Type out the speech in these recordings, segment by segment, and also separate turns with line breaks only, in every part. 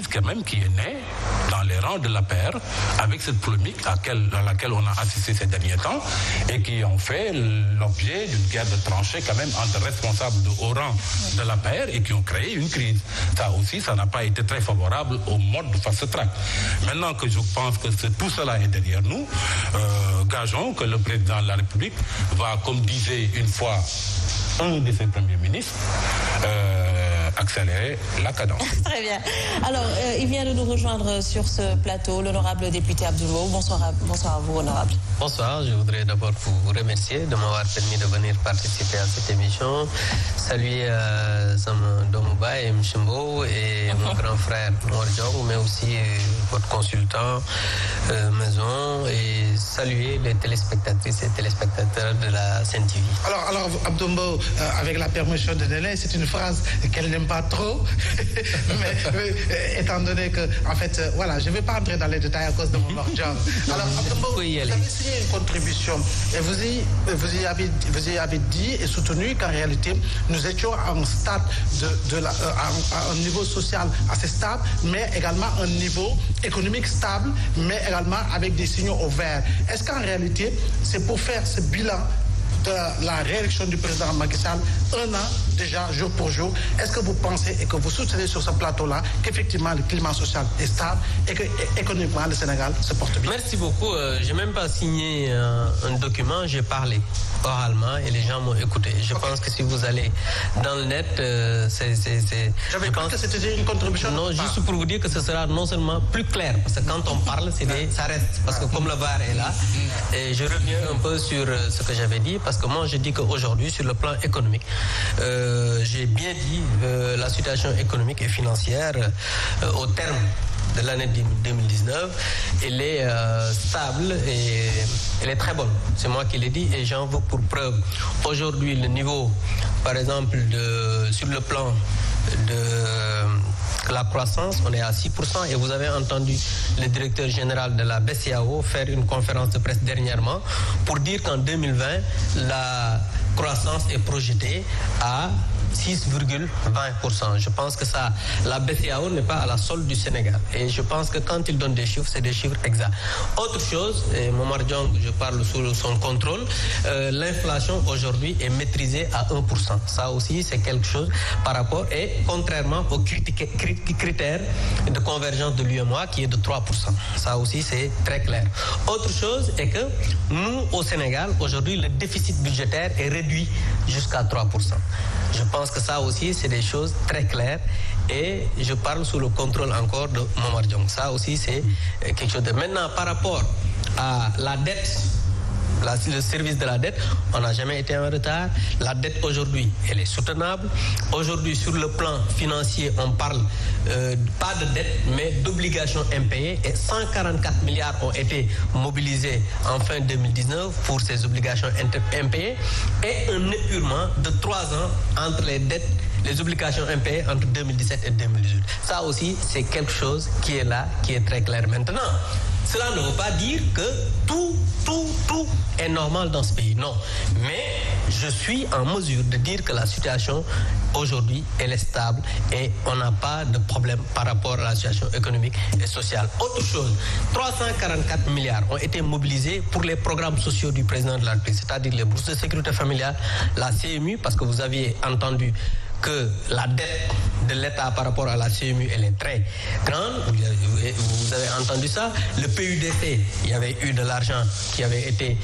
quand même qui est née dans les rangs de l'APR avec cette polémique à laquelle on a assisté ces derniers temps et qui ont fait l'objet d'une guerre de tranchées quand même entre responsables de haut rang de l'APR et qui ont créé une crise. Ça aussi, ça n'a pas été très favorable au mode fast track. Maintenant que je pense que tout cela est derrière nous, gageons que le président de la République va, comme disait une fois un de ses premiers ministres, accélérer la cadence.
Très bien. Alors, il vient de nous rejoindre sur ce plateau, l'honorable député Abdou Mbow. Bonsoir à vous, honorable.
Bonsoir, je voudrais d'abord vous remercier de m'avoir permis de venir participer à cette émission. Saluer Sam Domouba et M. Mbow et mon grand frère Mordiong, mais aussi votre consultant maison, et saluer les téléspectatrices et téléspectateurs de la Sen-TV.
Alors Abdou Mbow, avec la permission de Néné, c'est une phrase qu'elle n'aime pas trop, mais étant donné que, en fait, voilà, je ne vais pas entrer dans les détails à cause de mon job. Alors, Abdou Mbow, vous avez signé une contribution et vous y avez dit et soutenu qu'en réalité, nous étions à un stade à un niveau social assez stable, mais également un niveau économique stable, mais également avec des signaux au vert. Est-ce qu'en réalité, c'est pour faire ce bilan de la réélection du président Macky Sall, un an déjà, jour pour jour, est-ce que vous pensez et que vous soutenez sur ce plateau-là qu'effectivement le climat social est stable et que économiquement le Sénégal se porte bien?
Merci beaucoup. Je n'ai même pas signé un document, j'ai parlé oralement et les gens m'ont écouté. Je pense que si vous allez dans le net,
J'avais cru que c'était une contribution.
Non, juste pour vous dire que ce sera non seulement plus clair, parce que quand on parle, ça reste. Parce que comme le VAR est là, et je reviens un peu sur ce que j'avais dit, parce que moi je dis qu'aujourd'hui, sur le plan économique, j'ai bien dit la situation économique et financière au terme de l'année 2019, elle est stable et elle est très bonne. C'est moi qui l'ai dit et j'en veux pour preuve. Aujourd'hui, le niveau, par exemple, sur le plan de la croissance, on est à 6% et vous avez entendu le directeur général de la BCEAO faire une conférence de presse dernièrement pour dire qu'en 2020, la croissance est projetée à 6,20%. Je pense que ça, la BCEAO n'est pas à la solde du Sénégal. Et je pense que quand il donne des chiffres, c'est des chiffres exacts. Autre chose, et Momar Diong, je parle sous son contrôle, l'inflation aujourd'hui est maîtrisée à 1%. Ça aussi, c'est quelque chose par rapport, et contrairement aux critères de convergence de l'UEMOA qui est de 3%. Ça aussi, c'est très clair. Autre chose est que nous, au Sénégal, aujourd'hui, le déficit budgétaire est réduit jusqu'à 3%. Je pense que ça aussi, c'est des choses très claires et je parle sous le contrôle encore de Momar Diong. Ça aussi, c'est quelque chose de... Maintenant, par rapport à la dette, le service de la dette, on n'a jamais été en retard. La dette aujourd'hui, elle est soutenable. Aujourd'hui, sur le plan financier, on parle pas de dette, mais d'obligations impayées. Et 144 milliards ont été mobilisés en fin 2019 pour ces obligations impayées. Et un épurement de 3 ans entre les obligations impayées entre 2017 et 2018. Ça aussi, c'est quelque chose qui est là, qui est très clair. Maintenant, cela ne veut pas dire que tout est normal dans ce pays. Non. Mais je suis en mesure de dire que la situation aujourd'hui, elle est stable et on n'a pas de problème par rapport à la situation économique et sociale. Autre chose, 344 milliards ont été mobilisés pour les programmes sociaux du président de la République, c'est-à-dire les bourses de sécurité familiale, la CMU, parce que vous aviez entendu que la dette de l'État par rapport à la CMU, elle est très grande. Vous avez entendu ça. Le PUDC, il y avait eu de l'argent qui avait été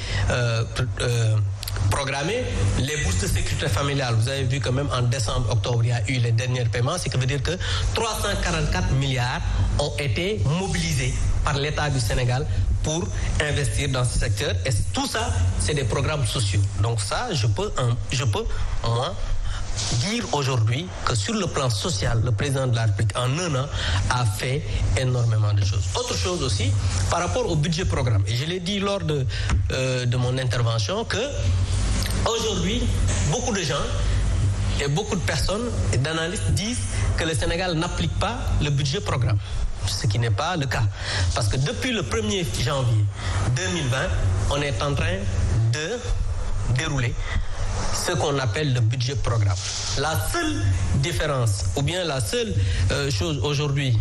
programmé. Les bourses de sécurité familiale, vous avez vu que même en décembre, octobre, il y a eu les derniers paiements. Ce qui veut dire que 344 milliards ont été mobilisés par l'État du Sénégal pour investir dans ce secteur. Et tout ça, c'est des programmes sociaux. Donc ça, je peux moi, dire aujourd'hui que sur le plan social, le président de la République, en un an, a fait énormément de choses. Autre chose aussi, par rapport au budget programme, et je l'ai dit lors de mon intervention, que aujourd'hui, beaucoup de gens et beaucoup de personnes et d'analystes disent que le Sénégal n'applique pas le budget programme. Ce qui n'est pas le cas. Parce que depuis le 1er janvier 2020, on est en train de dérouler ce qu'on appelle le budget programme. La seule différence, ou bien la seule chose aujourd'hui